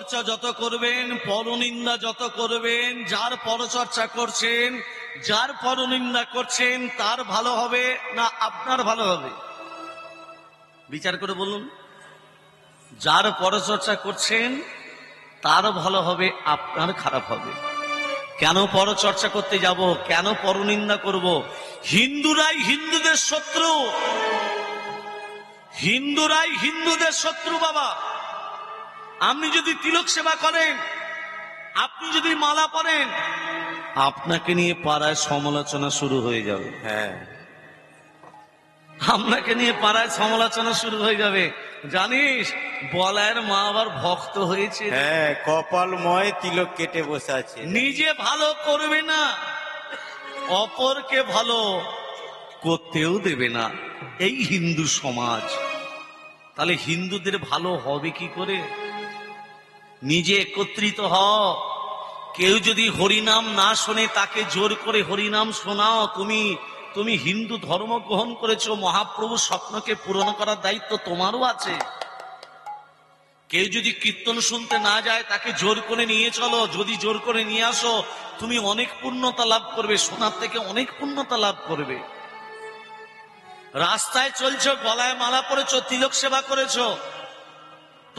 পরচর্চা যত করবেন, পরনিন্দা যত করবেন, যার পরচর্চা করছেন, যার পরনিন্দা করছেন, তার ভালো হবে না আপনার ভালো হবে? বিচার করে বলুন। যার পরচর্চা করছেন তার ভালো হবে, আপনার খারাপ হবে। কেন পরচর্চা করতে যাব? কেন পরনিন্দা করব? হিন্দুরাই হিন্দুদের শত্রু, হিন্দুরাই হিন্দুদের শত্রু বাবা। আপনি যদি তিলক সেবা করেন, আপনি যদি মালা পরেন, আপনাকে নিয়ে পাড়ায় সমালোচনা শুরু হয়ে যাবে। হ্যাঁ, আপনাকে নিয়ে পাড়ায় সমালোচনা শুরু হয়ে যাবে। জানিস বলায়ের মা আবার ভক্ত হয়েছে। হ্যাঁ, কপালময় তিলক কেটে বসে আছে। নিজে ভালো করবে না, অপরকে ভালো করতেও দেবে না, এই হিন্দু সমাজ। তাহলে হিন্দুদের ভালো হবে কি করে? নিজে একত্রিত হও। কেউ যদি হরিনাম না শোনে, তাকে জোর করে হরিনাম শোনাও। তুমি হিন্দু ধর্ম গ্রহণ করেছো, মহাপ্রভু স্বপ্নকে পূরণ করার দায়িত্ব তোমারও আছে। কেউ যদি কীর্তন শুনতে না যায়, তাকে জোর করে নিয়ে চলো। যদি জোর করে নিয়ে আসো, তুমি অনেক পুণ্যতা লাভ করবে, শোনার থেকে অনেক পুণ্যতা লাভ করবে। রাস্তায় চলছো, গলায় মালা পরেছো, তিলক সেবা করেছো,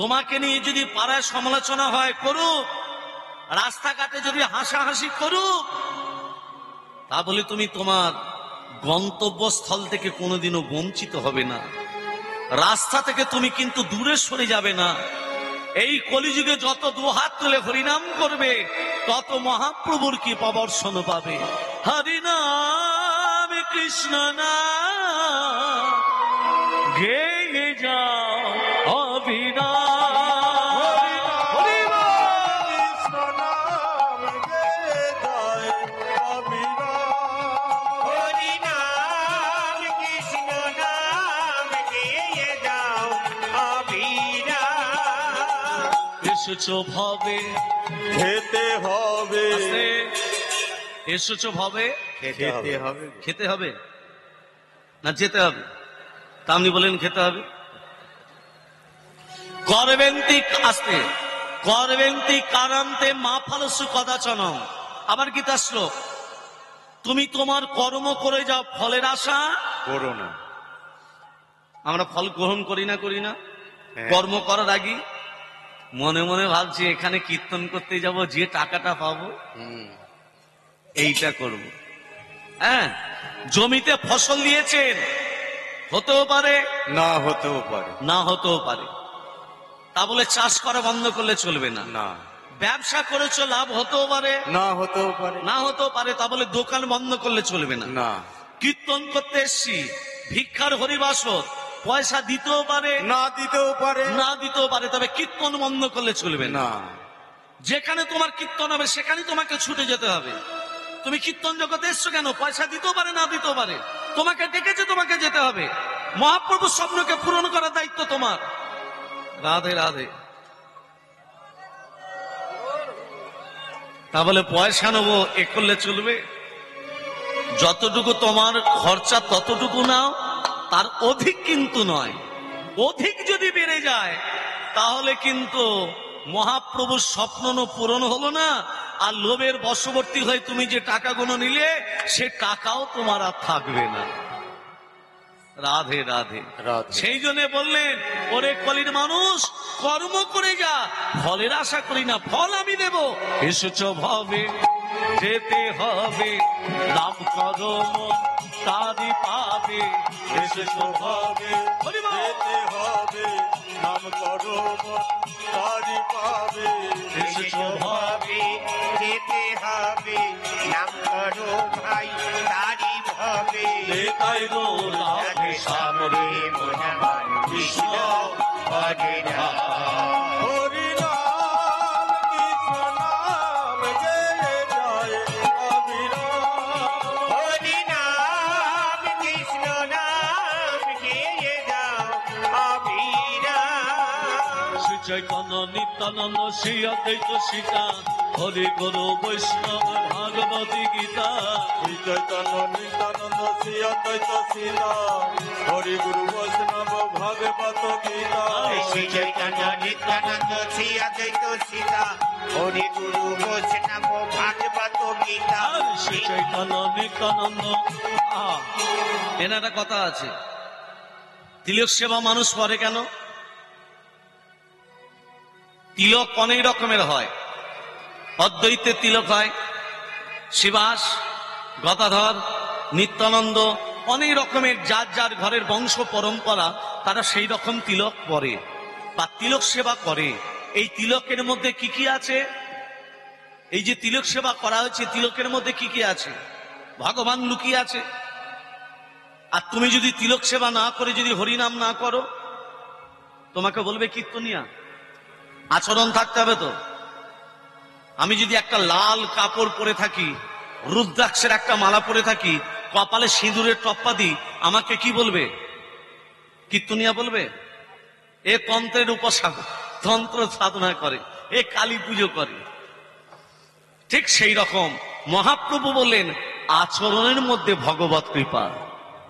তোমাকে নিয়ে যদি পাড়ায় সমালোচনা হয়, করুক। রাস্তাঘাটে যদি হাসাহাসি করুক, তা বলে তুমি তোমার গন্তব্যস্থল থেকে কোনোদিনও বঞ্চিত হবে না। রাস্তা থেকে তুমি কিন্তু দূরে সরে যাবে না। এই কলিযুগে যত দুহাত তুলে হরিনাম করবে, তত মহাপ্রভুর কি প্রবর্ষণ পাবে। হরিনাম কৃষ্ণ নাম গেয়ে যাও অবিনাম। এসেছো ভবে খেতে হবে, এসেছো ভবে খেতে হবে, খেতে হবে না যেতে হবে? তা আপনি বলেন খেতে হবে। করবেন্তি আসতে করবেন্তি কারান্তে মা ফালসু কদাচনম। আবার গীতা শ্লোক, তুমি তোমার কর্ম করে যাও, ফলের আশা করো না। আমরা ফল গ্রহণ করি না হ্যাঁ। কর্ম করার আগে মনে মনে ভাবছি, এখানে কীর্তন করতে যাব, যে টাকাটা পাবো এইটা করব। হ্যাঁ, জমিতে ফসল দিয়েছেন, হতেও পারে না হতেও পারে, না হতেও পারে। তা বলে চাষ করা বন্ধ করলে চলবে না। না ব্যবসা করেছো, লাভ হতেও পারে না হতেও পারে, না হতেও পারে। তা বলে দোকান বন্ধ করলে চলবে না। না কীর্তন করতে এসছি, ভিক্ষার হরিবাসর, পয়সা দিতেও পারে না দিতেও পারে, না দিতেও পারে, তবে কীর্তন বন্ধ করলে চলবে না। না। যেখানে তোমার কীর্তন হবে, সেখানে তোমাকে ছুটে যেতে হবে। তুমি কীর্তন জগতে এসছো কেন? পয়সা দিতেও পারে না দিতেও পারে, তোমাকে ডেকেছে, তোমাকে যেতে হবে। মহাপ্রভুর স্বপ্নকে পূরণ করার দায়িত্ব তোমার। রাধে রাধে। তা বলে পয়সা নেবো, এ করলে চলবে? যতটুকু তোমার খরচা ততটুকু নাও, তার অধিক কিন্তু নয়। অধিক যদি বেড়ে যায়, তাহলে কিন্তু মহাপ্রভুর স্বপ্ন পূরণ হলো না। আর লোভের বশবর্তী হয়ে তুমি যে টাকাগুলো নিলে, সে টাকাও তোমার আর থাকবে না। রাধে রাধে। সেই জন্য বললেন, ওরে কলির মানুষ, কর্ম করে যা, ফলের আশা করি না, ফল আমি দেব। এসেছ ভবে যেতে হবে, নাম করো মন তারি পাবে। এসেছ ভবে যেতে হবে, নাম করো মন তারি পাবে। এসেছ ভবে যেতে হবে, নাম করো ভাই তারি ভবে। তাই গো রাধে সামরে কৃষ্ণ হরে রাম। হরি নাম কৃষ্ণ নাম গেয়ে যায় অবিরাম। হরি নাম কৃষ্ণ নাম গেয়ে যাও অবিরাম। শ্রী চৈতন্য নিত্যানন্দ শ্রী অদ্বৈত শ্রীকান্ত হরি গুরু বৈষ্ণব ভাগবতী গীতা শ্রী চৈতন্য নিত্যানন্দ শ্রী অদ্বৈত সীতা হরি গুরু বৈষ্ণব ভাগবত গীতা শ্রী চৈতন্য নিত্যানন্দ শ্রী অদ্বৈত সীতা হরি গুরু বৈষ্ণব ভাগবত গীতা আর শ্রী চৈতন্য নিত্যানন্দ এর একটা কথা আছে, তিলক সেবা মানুষ করে কেন? তিলক অনেক রকমের হয়। অদ্বৈতে তিলক হয়, শিবাস, গদাধর, নিত্যানন্দ, অনেক রকমের যার যার ঘরের বংশ পরম্পরা তারা সেই রকম তিলক পরে বা তিলক সেবা করে। এই তিলকের মধ্যে কি কি আছে? এই যে তিলক সেবা করা হয়েছে, তিলকের মধ্যে কি কি আছে? ভগবান লুকিয়ে আছে। আর তুমি যদি তিলক সেবা না করে যদি হরিনাম না করো, তোমাকে বলবে কীর্তনিয়া। আচরণ থাকতে হবে তো। আমি যদি একটা লাল কাপড় পরে থাকি, রুদ্রাক্ষের একটা মালা পরে থাকি, কপালে সিঁদুরের টপ্পা দিই, আমাকে কি বলবে? কীর্তনিয়া বলবে। এ তন্ত্রের উপাসক, তন্ত্র সাধনা করে, এ কালী পুজো করে। ঠিক সেই রকম মহাপ্রভু বললেন আচরণের মধ্যে ভগবত কৃপা।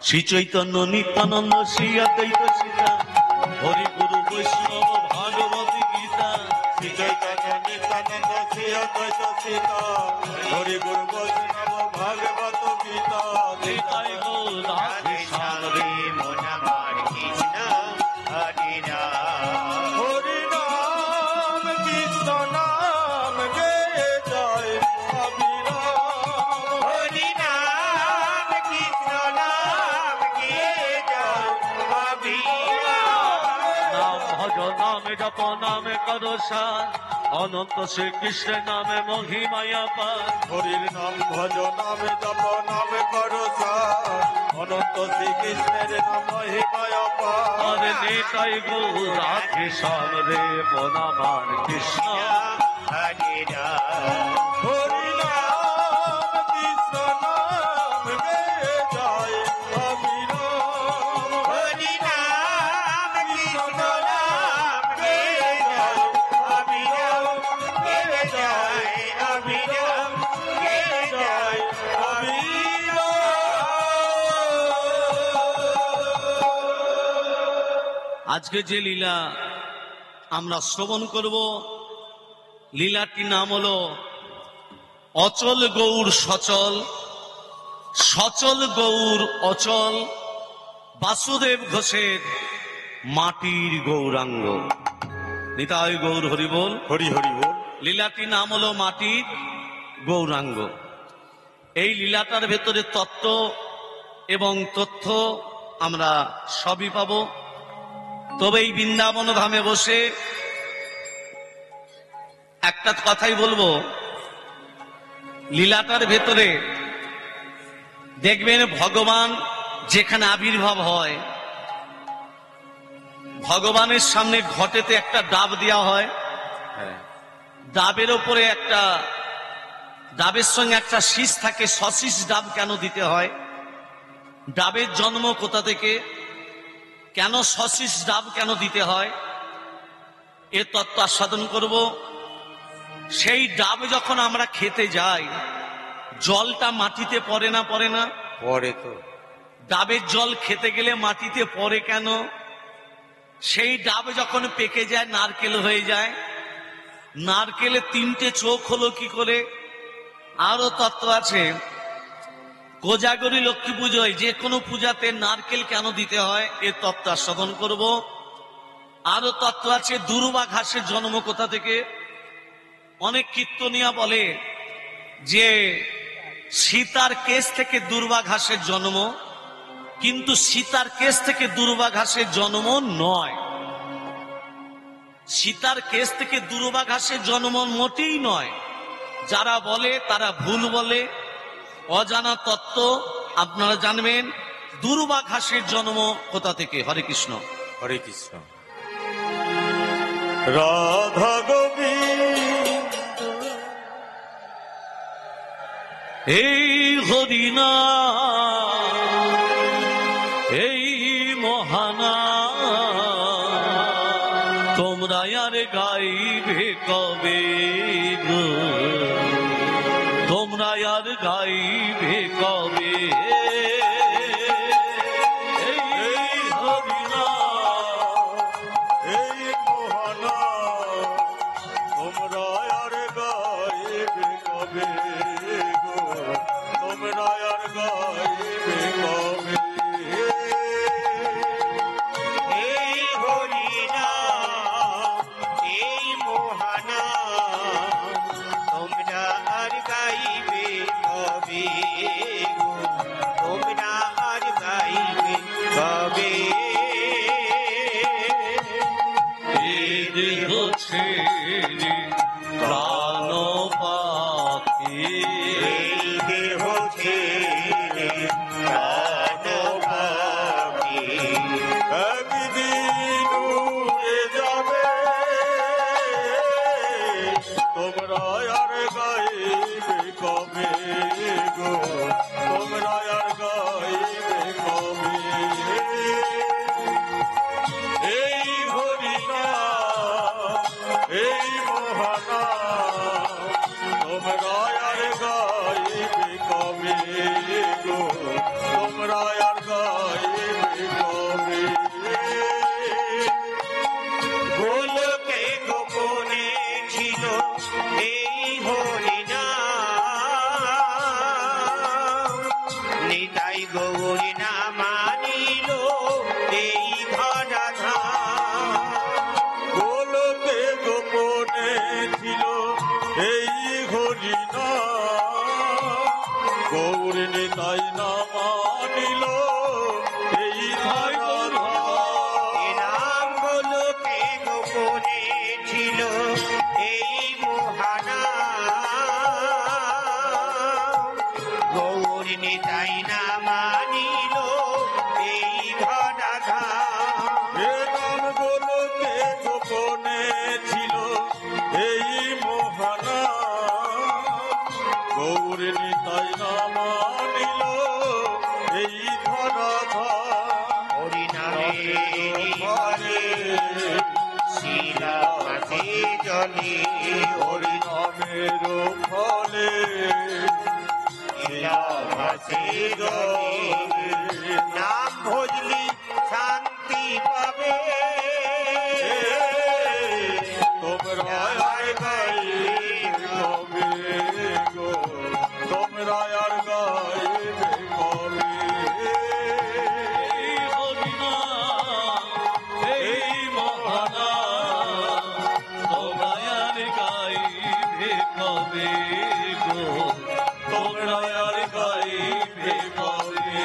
শ্রী চৈতন্য নিত্যানন্দ শ্রী অদ্বৈত সীতা হরি গুরু বৈষ্ণব ভাগবতী গীতা শ্রী চৈতন্য নিত্যানন্দ শ্রী অদ্বৈত সীতা হরি গুরু বৈষ্ণব ভাগবত গীতা নিতাই গৌর রাধে শ্যাম রে মন আমার কৃষ্ণ হরি রাম হরি নাম কৃষ্ণ নাম গে জয় অবিরাম হরি নাম কৃষ্ণ নাম গে জয় অবিরাম নাম ভজ নামে জপ নামে করো সার অনন্ত শ্রীকৃষ্ণের নামে মহিমায়া পার হরির নাম ভজ নামে জপ নামে করো সার অনন্ত শ্রীকৃষ্ণের নাম মহিমায় অপার আরে নিতাই গৌর রাধে শ্যাম রে মন আমার কৃষ্ণ হরি রাম হরি নাম কৃষ্ণ নাম গে জয় অবিরাম হরি নাম কৃষ্ণ নাম গে জয় অবিরাম গে জয় অবিরাম গে জয় আজকে যে লীলা আমরা শ্রবণ করব, লীলাটির নাম হলো অচল গৌর সচল, সচল গৌর অচল, বাসুদেব ঘোষের মাটির গৌরাঙ্গ। নিতাই গৌর হরি বল। হরি হরি বল। লীলাটির নাম হলো মাটির গৌরাঙ্গ। এই লীলাটার ভেতরে তত্ত্ব এবং তথ্য আমরা সবই পাবো। তবে এই বৃন্দাবন ধামে বসে একটা কথাই বলবো, লীলাটার ভেতরে দেখবেন ভগবান যেখানে আবির্ভাব হয়, ভগবানের সামনে ঘটেতে একটা ডাব দেওয়া হয়, ডাবের ওপরে একটা ডাবের সঙ্গে একটা শীষ থাকে। সশীষ ডাব কেন দিতে হয়? ডাবের জন্ম কোথা থেকে? কেন সশীষ ডাব কেন দিতে হয়? এ তত্ত্ব আস্বাদন করব। সেই ডাব যখন আমরা খেতে যাই, জলটা মাটিতে পড়ে না? পড়ে না? পরে তো ডাবের জল খেতে গেলে মাটিতে পড়ে কেন? সেই ডাব যখন পেকে যায়, নারকেল হয়ে যায়, নারকেলে তিনটে চোখ হলো কি করে? আরো তত্ত্ব আছে। কোজাগরী লক্ষ্মী পুজোয় যে কোনো পূজাতে নারকেল কেন দিতে হয়, এর তত্ত্ব আস্বাদন করব। আরো তত্ত্ব আছে দুর্বা ঘাসের জন্ম কোথা থেকে। অনেক কীর্তনিয়া বলে যে সীতার কেশ থেকে দুর্বা ঘাসের জন্ম, কিন্তু সীতার কেশ থেকে দুর্বা ঘাসের জন্ম নয়। সীতার কেশ থেকে দুর্বা ঘাসের জন্ম মোটেই নয়। যারা বলে তারা ভুল বলে, অজানা তত্ত্ব। আপনারা জানবেন দুর্বা ঘাসের জন্ম কোথা থেকে। হরে কৃষ্ণ। হরে কৃষ্ণ। রাধা গোবিন্দ এই হরিনা, এই মহানা, তোমরা আর গাইবে কবে গো? গাইবে কবে এই হরিনা এই মোহনা তোমরা আর গাইবে কবে গো তোমরা আর গাইবে কবে এই হরিনা এই মোহানা তোমরা আর গাইবে কবে গো তোমরা আর গাইবে কবে এই দেহ ছেড়ে প্রাণ পাখি এই দেহ ছেড়ে প্রাণ পাখি একদিন উড়ে যাবে তোমরা আর গাইবে কবে গো তোমরা আর গাইবে কবে এই হরিনা এই মোহনা তোমরা আর গাইবে কবে গো তোমরা আর গাইবে কবে গোলকে গোপনে ছিল এই হরিনা নিতাই গৌরী না মানিল এই ধরাধা গোলকে গোপনে ছিল এই হরিনা গৌরিণী তাই না মানিল এই ধরা নাম গোলকে গোপনে ছিল এই মোহানা গৌরী নিতাই না মানিল এই ধরাধা এ নাম গোলকে গোপনে ছিল এই মোহনা গৌরিণী তাই না মানিল এই ধরা হরিনামে হরে শিলা মাঝে জলে হরিনামের ফলে শিলা মাঝে জলে নাম ভজলি শান্তি পাবে তোমরা আর গাইবে কবে গো তোমরা আর গাইবে কবে এই হরিনা এই মহানা তোমরা আর গাইবে কবে গো তোমরা আর গাইবে কবে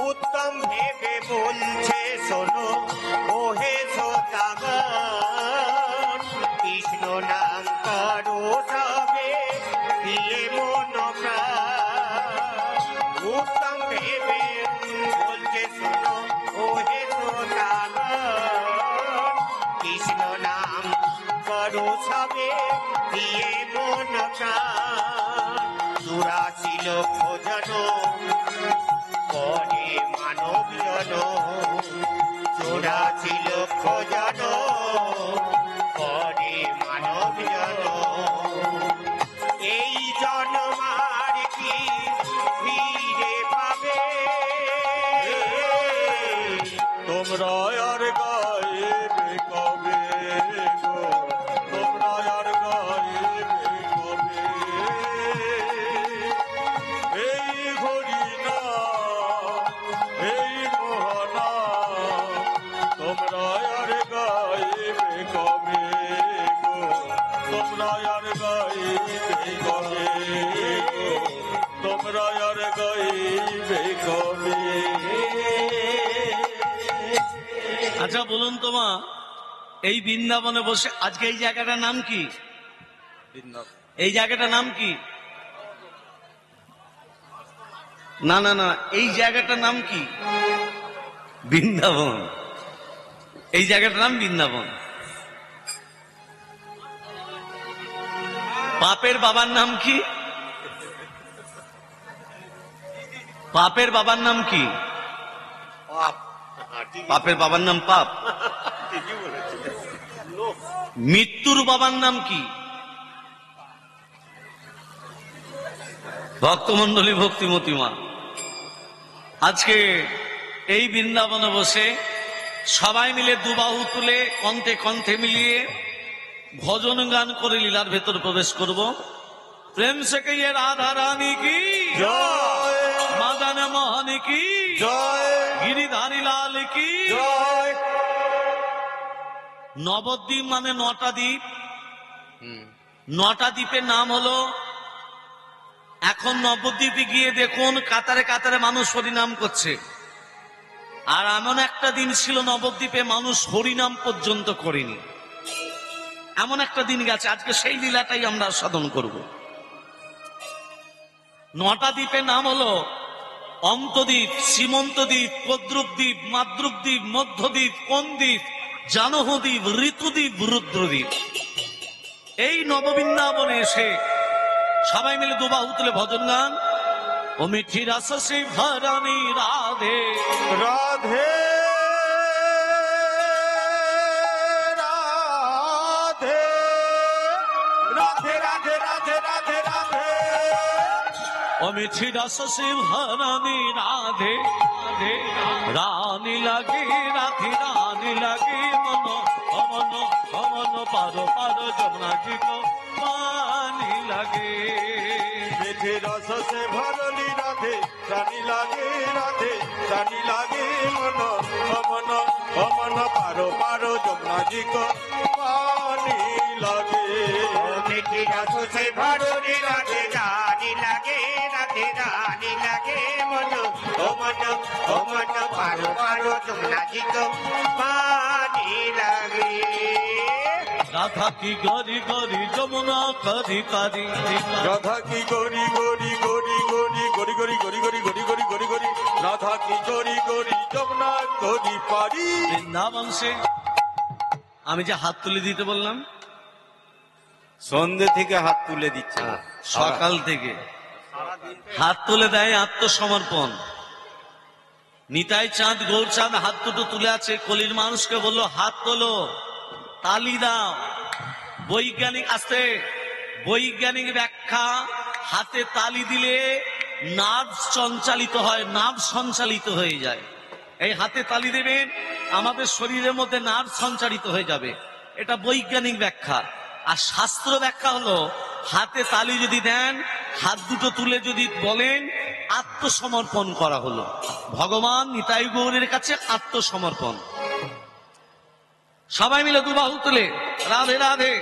উত্তম ভেবে বলছে শোনো ওহে শ্রোতাগণ কৃষ্ণ নাম করো সবে দিয়ে মন প্রাণ উত্তম ভেবে বলছে শোনো ওহে শ্রোতাগণ কৃষ্ণ নাম করো সবে দিয়ে মন প্রাণ 84 লক্ষ জন পরে মানব জন 84 লক্ষ জন পরে মানব জন এই জন্মার কি ফিরে পাবে তোমরা আর গাইবে কবে গো তোমরা আর গাইবে কবে এই হরিনা এই মোহনা তোমরা আর গাইবে কবে গো তোমরা আর গাইবে কবে গো তোমরা আর গাইবে কবে আচ্ছা বলুন তো মা, এই বৃন্দাবনে বসে আজকে এই জায়গাটার নাম কি? এই জায়গাটার নাম কি? না না না, এই জায়গাটার নাম কি? বৃন্দাবন। এই জায়গাটার নাম বৃন্দাবন। পাপের বাবার নাম কি? পাপের বাবার নাম কি? পাপের বাবার নাম পাপ। মৃত্যুর বাবার নাম কি? ভক্তমন্ডলী, ভক্তিমতী মা, আজকে এই বৃন্দাবনে বসে সবাই মিলে দুবাহু তুলে কণ্ঠে কণ্ঠে মিলিয়ে ভজন গান করে লীলার ভেতর প্রবেশ করব। প্রেম সে কইয়ে রাধা রানী কি জয় মাদান মোহন কি জয় গিরিধারী লাল কি। জয়। নবদ্বীপ মানে 9টা দ্বীপ। 9টা দ্বীপের নাম হলো, এখন নবদ্বীপে গিয়ে দেখুন কাতারে কাতারে মানুষ হরিনাম করছে। আর এমন একটা দিন ছিল নবদ্বীপে মানুষ হরিনাম পর্যন্ত করেনি, এমন একটা দিন গেছে। আজকে সেই লীলাটাই আমরা সাধন করব। 9টা দ্বীপের নাম হলো অন্তদ্বীপ, সীমন্তদ্বীপ, কদ্রুপদ্বীপ, মাদ্রুপদ্বীপ, মধ্যদ্বীপ, কোনদ্বীপ, জানহদ্বীপ, ঋতুদ্বীপ, রুদ্রদ্বীপ। এই নববৃন্দাবনে এসে সবাই মিলে দুবাহু তুলে ভজন গান। ও মিঠি রাস সে ভরানি রাধে রাধে রাধে রাধে রাধে রাধে রাধে রাধে। ও মিঠি রাস সে ভরানি রাধে রাধে রানী লাগে রাধে রানী লাগে মন অমন অমন পারো পারো যমুনা জি কো পানি লাগে। মিঠে রস সে ভরলি রাধে রানী লাগে রাধে রানী লাগে মন অমন অমন পারো পারো যমুনা জি কো পানি লাগে। মিঠি রস সে ভরলি রাধে রানী লাগে রাধে রানী লাগে মন অমন অমন পারো পারো যমুনা জি কো পানি লাগে। রাধা কি গরি গরি যমুনা করি কারি। রাধা কি গরি গরি গরি গরি গরি গরি গরি গরি গরি গরি গরি গরি রাধা কি গরি গরি যমুনা গরি পারি। বৃন্দাবন সে আমি যে হাত তুলে দিতে বললাম, সন্ধে থেকে হাত তুলে দিচ্ছে সকাল থেকে হাত তুলে দেয় আত্মসমর্পণ। নিতাই চাঁদ গৌর চাঁদ হাত দুটো তুলে আছে, কলির মানুষকে বললো হাত তোলো, তালি দাও। বৈজ্ঞানিক আসতে বৈজ্ঞানিক ব্যাখ্যা, হাতে তালি দিলে নার্ভ সঞ্চালিত হয়, নার্ভ সঞ্চালিত হয়ে যায়। এই হাতে তালি দেবেন, আমাদের শরীরের মধ্যে নার্ভ সঞ্চালিত হয়ে যাবে, এটা বৈজ্ঞানিক ব্যাখ্যা। আর শাস্ত্র ব্যাখ্যা হলো হাতে তালি যদি দেন, হাত দুটো তুলে যদি বলেন, আত্মসমর্পণ করা হলো ভগবান নিতাই গৌরের কাছে আত্মসমর্পণ। সবাই মিলে দুবাহু তুলে রাধে রাধে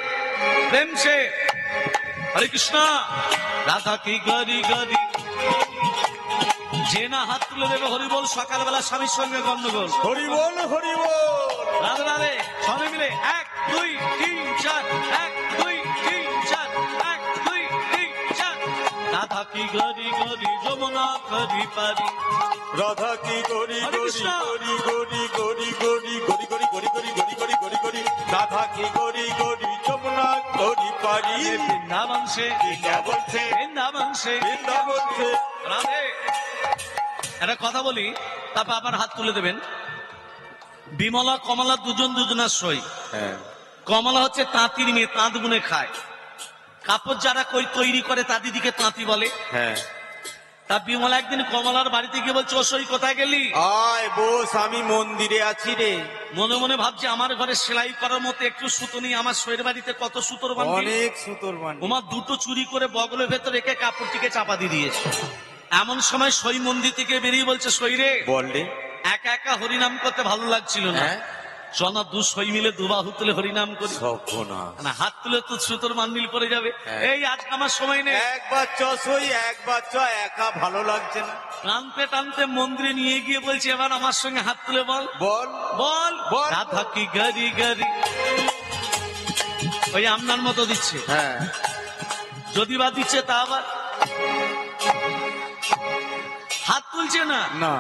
প্রেম সে হরে কৃষ্ণ রাধা কি গরি গরি। যে না হাত তুলে দেবে হরি বল, সকালবেলা স্বামীর সঙ্গে গন্ডগোল। হরি বল হরি বল। রাধে রাধে সবাই মিলে 1 2 3 4 1 2 3 4 1 2 3 4। রাধা কি গরি গরি যমুনা করি পারি। রাধা কি গরি হরে গরি কৃষ্ণ। গরি গরি গরি গরি গরি গরি গরি গরি গরি গরি গরি গরি রাধা কি গরি গরি যমুনা গরি পারি। বৃন্দাবন সে বৃন্দাবন সে বৃন্দাবন সে বৃন্দাবন সে। রাধে। একটা কথা বলি, তারপর আবার হাত তুলে দেবেন। বিমলা কমলা দুজন দুজনের সই। হ্যাঁ কমলা হচ্ছে তাঁতির মেয়ে, তাঁত বুনে খায়। কাপড় যারা তৈরি করে তা দিদিকে তাঁতি বলে। হ্যাঁ। তা বিমলা একদিন কমলার বাড়িতে গিয়ে বলছে, ও সই কোথায় গেলি? আয় বস, আমি মন্দিরে আছি রে। মনে মনে ভাবছে আমার ঘরে সেলাই করার মতো একটু সুতো নেই, আমার সইয়ের বাড়িতে কত সুতোর বান্ধি। অনেক সুতোর বান্ডি। ওমা দুটো চুরি করে বগলের ভেতর রেখে কাপড়টিকে চাপা দিয়ে দিয়েছে। এমন সময় সই মন্দির থেকে বেরিয়ে বলছে, সই রে বল রে। একা একা হরিনাম করতে ভালো লাগছিল না, হ্যাঁ চনা দু সই মিলে দুবাহু তুলে হরিনাম করি। সর্বনাশ। না হাত তুলে তো সুতোর মান্ডিল পরে যাবে। হ্যাঁ। এই আজকে আমার সময় নেই। একবার চ সই, একবার চ একা ভালো লাগছে না। টানতে টানতে মন্দিরে নিয়ে গিয়ে বলছে, এবার আমার সঙ্গে হাত তুলে বল বল বল বল। রাধা কি গরি গরি। ওই আপনার মতো দিচ্ছে, হ্যাঁ যদি বা দিচ্ছে তা আবার হাত তুলছে না। না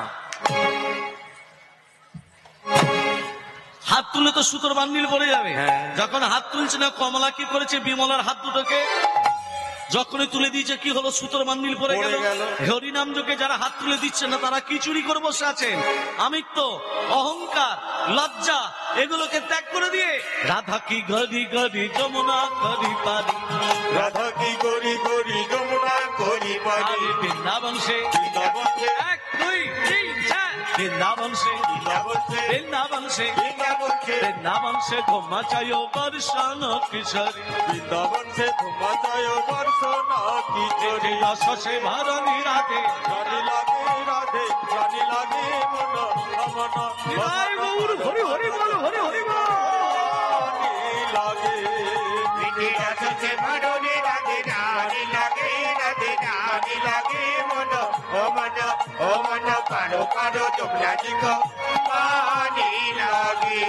হাত তুলে তো সুতোর বান্ডিল পড়ে যাবে। হ্যাঁ। যখন হাত তুলছে না, কমলা কি করেছে, বিমলার হাত দুটোকে যখনই তুলে দিয়েছে কি হলো, সুতোর বান্ডিল পড়ে পড়ে গেল। গেল। হরিনাম যোগে যারা হাত তুলে দিচ্ছে না, তারা কি চুরি করে বসে আছেন? আমিত্ব, অহংকার, লজ্জা এগুলোকে ত্যাগ করে দিয়ে রাধা কি গরি গরি যমুনা করি পারি। রাধা কি গরি গরি যমুনা গরি পারি। বৃন্দাবন সে বৃন্দাবন সে 1 2 3 4 বৃন্দাবন সে বৃন্দাবন সে বৃন্দাবন সে বৃন্দাবন সে বৃন্দাবন সে ঘুমা চাইও বর্ষণ কিশোরী বৃন্দাবন সে ধুমাচায় বর্ষনা কিশোরী রস সে ভরণী রাধে জানি লাগে রাধে জানি লাগে মন অমন নিতাই গৌর হরি হরি বল হরি হরি বল জানি লাগে বিধি রস সে ভরণী রাধে রানী লাগে রাধে রানী লাগে মন ও মন পারো পারো যমুনা জিকো পানি লাগে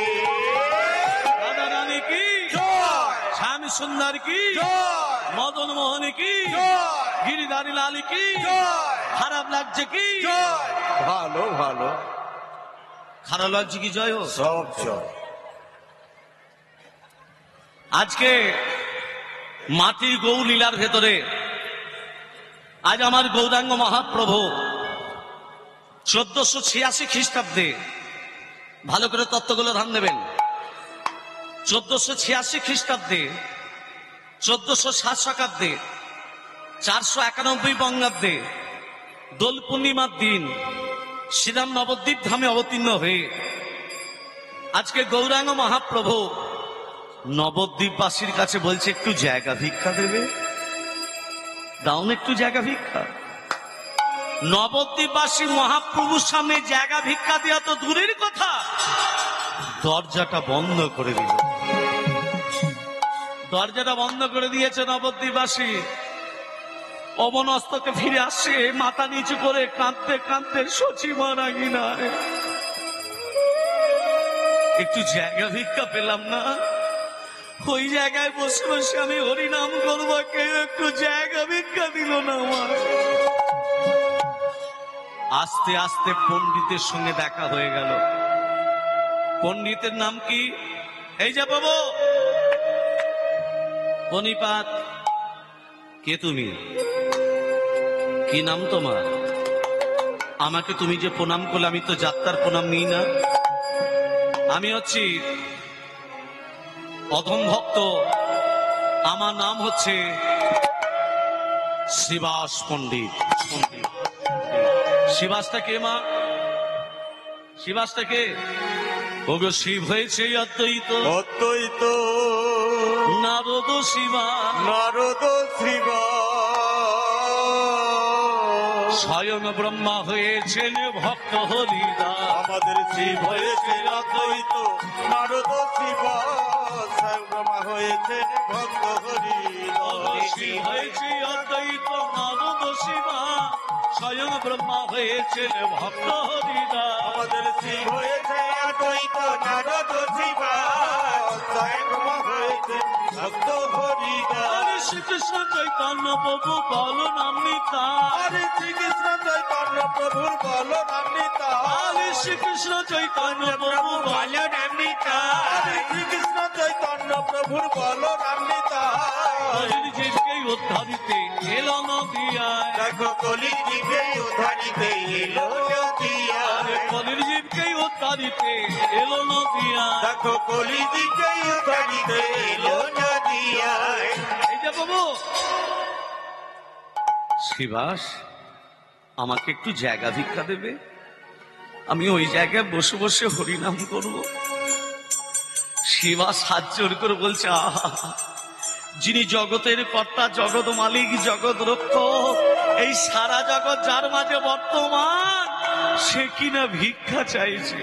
রাধা রানী কি শ্যাম সুন্দর কি মদন মোহন কি গিরিধারী লাল কি খারাপ লাগছে কি ভালো ভালো খারাপ লাগছে কি জয় হোক সব জয় আজকে মাটির গৌ লীলার ভেতরে আজ আমার গৌরাঙ্গ মহাপ্রভু 1486 খ্রিস্টাব্দে ভালো করে তত্ত্বগুলো ধ্যান দেবেন 1486 খ্রিস্টাব্দে 1460 শতাব্দে 491 বঙ্গাব্দে দোল পূর্ণিমার দিন শ্রীরাম নবদ্বীপ ধামে অবতীর্ণ হয়ে আজকে গৌরাঙ্গ মহাপ্রভু নবদ্বীপবাসীর কাছে বলছে একটু জায়গা ভিক্ষা দেবে দাউন একটু জায়গা ভিক্ষা নবদ্বীপবাসী মহাপ্রভুর সামনে জায়গা ভিক্ষা দেওয়া তো দূরের কথা দরজাটা বন্ধ করে দিল দরজাটা বন্ধ করে দিয়েছে নবদ্বীপবাসী অবনস্তকে ফিরে আসছে মাথা নিচু করে কাঁদতে কাঁদতে সচি মারা গিনা একটু জায়গা ভিক্ষা পেলাম না ওই জায়গায় বসে বসে আমি হরিনাম করবো কেউ একটু জায়গা ভিক্ষা দিল না আমার আস্তে আস্তে পণ্ডিতের সঙ্গে দেখা হয়ে গেল পণ্ডিতের নাম কি এই যে বাবু বনিপাত কে তুমি কি নাম তোমার আমাকে তুমি যে প্রণাম করলে আমি তো যাত্রার প্রণাম নিই না আমি হচ্ছি অধম ভক্ত আমার নাম হচ্ছে শিবাস পণ্ডিত শিবাসটা কে মা শিবাসটা কে ওগো শিব হয়েছে অদ্বৈত অদ্বৈত নারদ শিবা নারদ শিবা স্বয়ং ব্রহ্মা হয়েছেন ভক্ত হরিদা আমাদের শিব হয়েছে অদ্বৈত নারদ শিবা ব্রহ্মা হয়েছে ভক্ত হরি শিব হয়েছে অদ্বৈত নারদ শিবা স্বয়ং ব্রহ্মা হয়েছেন ভক্ত হরিদা আমাদের শিব হয়েছে অদ্বৈত নারদ শিবা ব্রহ্মা হয়েছে ভক্ত হরি হরে শ্রীকৃষ্ণ চৈতন্য প্রভু বল নাম নিতা হরে শ্রীকৃষ্ণ চৈতন্য প্রভুর বল নামিতা হরে শ্রীকৃষ্ণ চৈতন্য প্রভু বল বলো নামিতা হরে শ্রীকৃষ্ণ চৈতন্য প্রভুর বল নামিতা হরির জীবকে উদ্ধারিতে এলো নদিয়ায় দেখো কলি দিকে উদ্ধারিতে এলো নদিয়া হরির জীবকে উদ্ধারিতে এলো নদিয়ায় দেখো কলি দিকে উদ্ধারিতে এলো নদিয়া এই যে বাবু শিবাস আমাকে একটু জায়গা ভিক্ষা দেবে আমি ওই জায়গায় বসে বসে হরিনাম করব শিবাস হাত জোর করে বলছে আহা যিনি জগতের কর্তা জগৎ মালিক জগৎ রক্ষক এই সারা জগৎ যার মাঝে বর্তমান সে কিনা ভিক্ষা চাইছে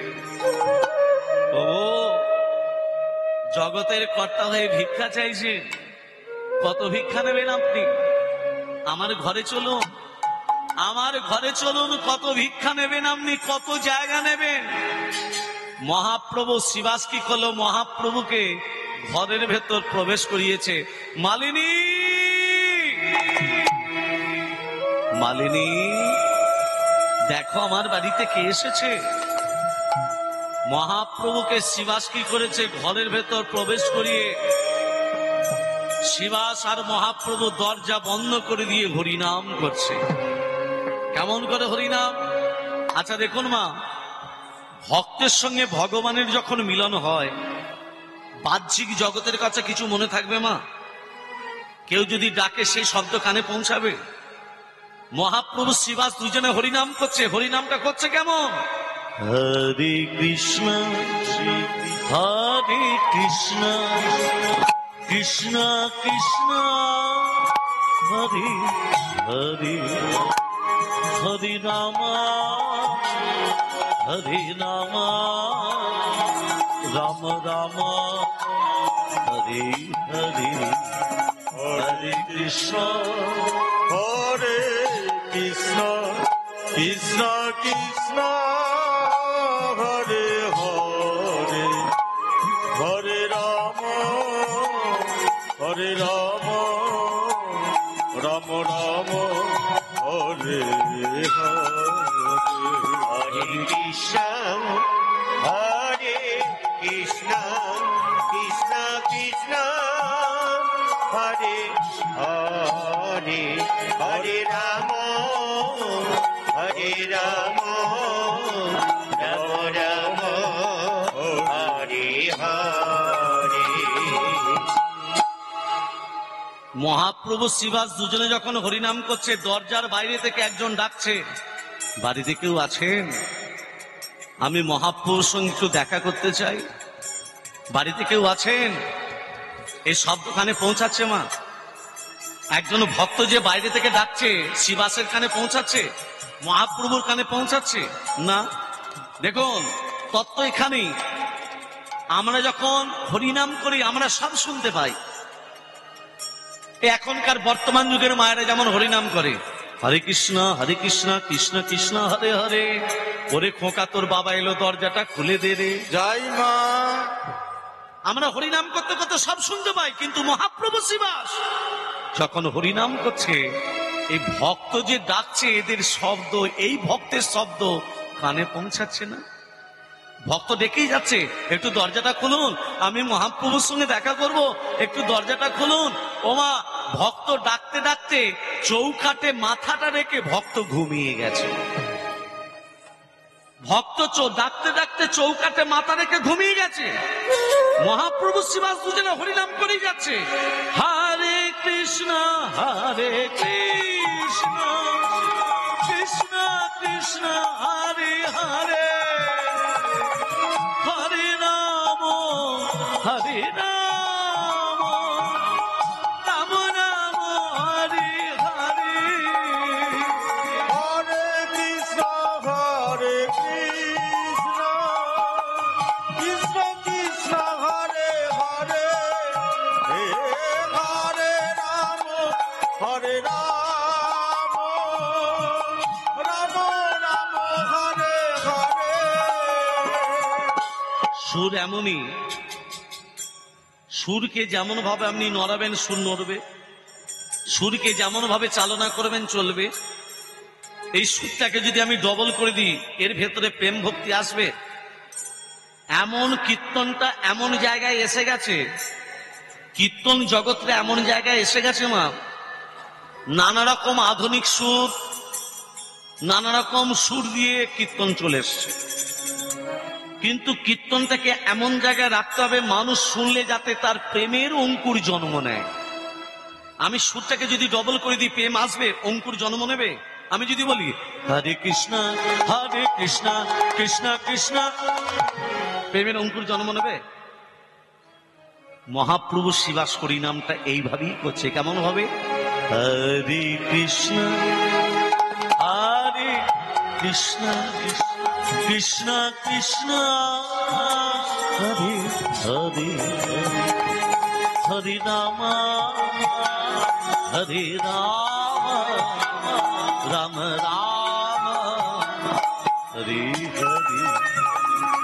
ও জগতের কর্তা হয়ে ভিক্ষা চাইছে কত ভিক্ষা নেবেন আপনি আমার ঘরে চলুন আমার ঘরে চলুন কত ভিক্ষা নেবেন আপনি কত জায়গা নেবেন মহাপ্রভু শিবাস কি করলো মহাপ্রভুকে ঘরের ভেতর প্রবেশ করিয়েছে মালিনী মালিনী দেখো আমার বাড়িতে কে এসেছে মহাপ্রভুকে শিবাস কি করেছে ঘরের ভেতর প্রবেশ করিয়ে শিবাস আর মহাপ্রভু দরজা বন্ধ করে দিয়ে হরিনাম করছে কেমন করে হরিনাম আচ্ছা দেখুন মা ভক্তের সঙ্গে ভগবানের যখন মিলন হয় বাহ্যিক জগতের কাছে কিছু মনে থাকবে মা কেউ যদি ডাকে সেই শব্দ কানে পৌঁছাবে মহাপ্রভু শিবাস দুজনে হরিনাম করছে। হরিনামটা করছে কেমন? হরে কৃষ্ণ হরে কৃষ্ণ কৃষ্ণ কৃষ্ণ হরে হরে হরে রাম হরে রাম রাম রাম হরে হরে হরে কৃষ্ণ হরে কৃষ্ণ কৃষ্ণ কৃষ্ণ হরে হরে হরে রাম হরে রাম রাম রাম হরে হরে কৃষ্ণ হরে কৃষ্ণ কৃষ্ণ কৃষ্ণ হরে হরে হরে রাম হরে রাম রাম রাম হরে হরে। মহাপ্রভু শিবাস দুজনে যখন হরিনাম করছে, দরজার বাইরে থেকে একজন ডাকছে, বাড়িতে কেউ আছেন? আমি মহাপ্রভুর সঙ্গে একটু দেখা করতে চাই, বাড়িতে কেউ আছেন? এই শব্দ কানে পৌঁছাচ্ছে মা? একজন ভক্ত যে বাইরে থেকে ডাকছে, শিবাসের কানে পৌঁছাচ্ছে, মহাপ্রভুর কানে পৌঁছাচ্ছে না? দেখুন, তত্ত্ব এখানেই। আমরা যখন হরিনাম করি আমরা সব শুনতে পাই। এখনকার বর্তমান যুগের মায়েরা যেমন হরিনাম করে, হরে কৃষ্ণ কৃষ্ণ কৃষ্ণ হরে হরে, ওরে খোকা তোর বাবা এলো দরজাটা খুলে দে রে। জয় মা। আমরা হরিনাম করতে করতে সব শুনতে পাই, কিন্তু মহাপ্রভু শিবাস যখন হরিনাম করছে, এই ভক্ত যে ডাকছে, এদের শব্দ, এই ভক্তের শব্দ কানে পৌঁছাচ্ছে না। ভক্ত ডেকেই যাচ্ছে, একটু দরজাটা খুলুন, আমি মহাপ্রভুর সঙ্গে দেখা করব, একটু দরজাটা খুলুন। ওমা, ভক্ত ডাকতে ডাকতে চৌকাঠে মাথাটা রেখে ভক্ত ঘুমিয়ে গেছে। ভক্ত ডাকতে ডাকতে চৌকাঠে মাথা রেখে ঘুমিয়ে গেছে। মহাপ্রভু শিবাস দুজনে হরিনাম করে যাচ্ছে, হরে কৃষ্ণ কৃষ্ণ কৃষ্ণ হরে হরে হরে রাম রাম রাম হরে হরে। হরে কৃষ্ণ কৃষ্ণ কৃষ্ণ হরে হরে হে হরে রাম হরে রাম রাম রাম হরে হরে। সুর এমনই, সুরকে যেমন ভাবে আপনি নড়াবেন সুর নড়বে, সুরকে যেমন ভাবে চালনা করবেন চলবে। এই সুরটাকে যদি আমি ডবল করে দিই, এর ভেতরে প্রেম ভক্তি আসবে। এমন কীর্তনটা এমন জায়গায় এসে গেছে, কীর্তন জগৎটা এমন জায়গায় এসে গেছে মা, নানা রকম আধুনিক সুর, নানা রকম সুর দিয়ে কীর্তন চলে এসছে। কিন্তু কীর্তনটাকে এমন জায়গায় রাখতে হবে মানুষ শুনলে যাতে তার প্রেমের অঙ্কুর জন্ম নেয়। আমি সুরটাকে যদি ডবল করে দিই, প্রেম আসবে, অঙ্কুর জন্ম নেবে। আমি যদি বলি হরে কৃষ্ণ কৃষ্ণ কৃষ্ণ, প্রেমের অঙ্কুর জন্ম নেবে? মহাপ্রভু শিবাস হরিনামটা এইভাবেই করছে। কেমন ভাবে? হরে কৃষ্ণ কৃষ্ণ কৃষ্ণ কৃষ্ণ হরে হরে হরে রাম রাম রাম হরে হরে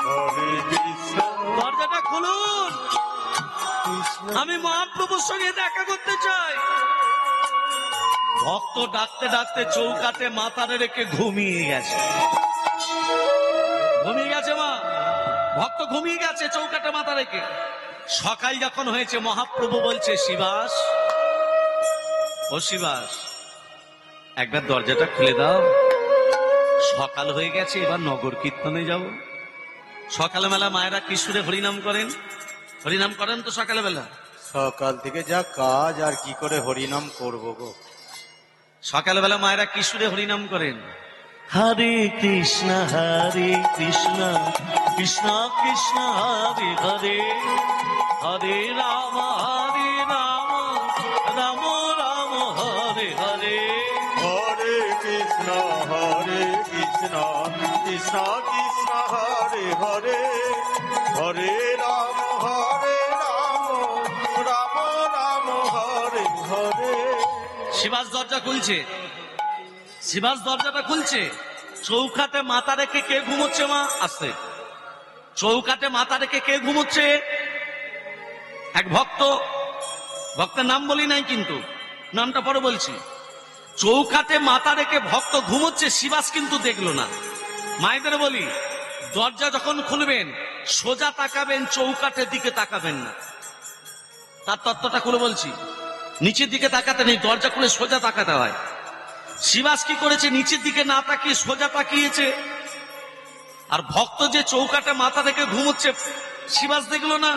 হরে কৃষ্ণ দরজাটা খুলুন, আমি মহাপ্রভুর সঙ্গে দেখা করতে চাই। ভক্ত ডাকতে ডাকতে চৌকাঠে মাথা রেখে ঘুমিয়ে গেছে। ঘুমিয়ে গেছে মা, ভক্ত ঘুমিয়ে গেছে চৌকাঠে মাথা রেখে। সকাল যখন হয়েছে, মহাপ্রভু বলছে, শিবাস ও শিবাস, একবার দরজাটা খুলে দাও, সকাল হয়ে গেছে, এবার নগর কীর্তনে যাব। সকালবেলা মায়েরা কিশোরে হরিনাম করেন, হরিনাম করেন তো সকালবেলা? সকাল থেকে যা কাজ, আর কি করে হরিনাম করব গো। সকালবেলা মায়েরা কি সুরে হরিনাম করেন? হরে কৃষ্ণ কৃষ্ণ কৃষ্ণ হরে হরে, হরে রাম রাম রাম হরে হরে। হরে কৃষ্ণ কৃষ্ণ কৃষ্ণ হরে হরে, হরে রাম রাম রাম হরে হরে। শিবাস দরজা খুলছে, শিবাস দরজাটা খুলছে। চৌকাতে মাথা রেখে কে ঘুমোচ্ছে? মা আসছে। চৌকাতে মাথা রেখে কে ঘুমোচ্ছে? এক ভক্ত, ভক্তের নাম বলি নাই কিন্তু, নামটা পরে বলছি। চৌকাতে মাথা রেখে ভক্ত ঘুমোচ্ছে, শিবাস কিন্তু দেখলো না। মায়েদের বলি, দরজা যখন খুলবেন সোজা তাকাবেন, চৌকাটের দিকে তাকাবেন না। তার তত্ত্বটা খুলে বলছি, নিচের দিকে তাকাতে নেই, দরজা খুলে সোজা তাকাতে হয়। শিবাস কি করেছে? নিচের দিকে না তাকিয়ে সোজা তাকিয়েছে। আর ভক্ত যে চৌকাটে মাথা রেখে ঘুমোচ্ছে, শিবাস দেখলো না।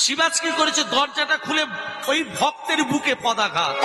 শিবাস কি করেছে? দরজাটা খুলে ওই ভক্তের বুকে পদাঘাত।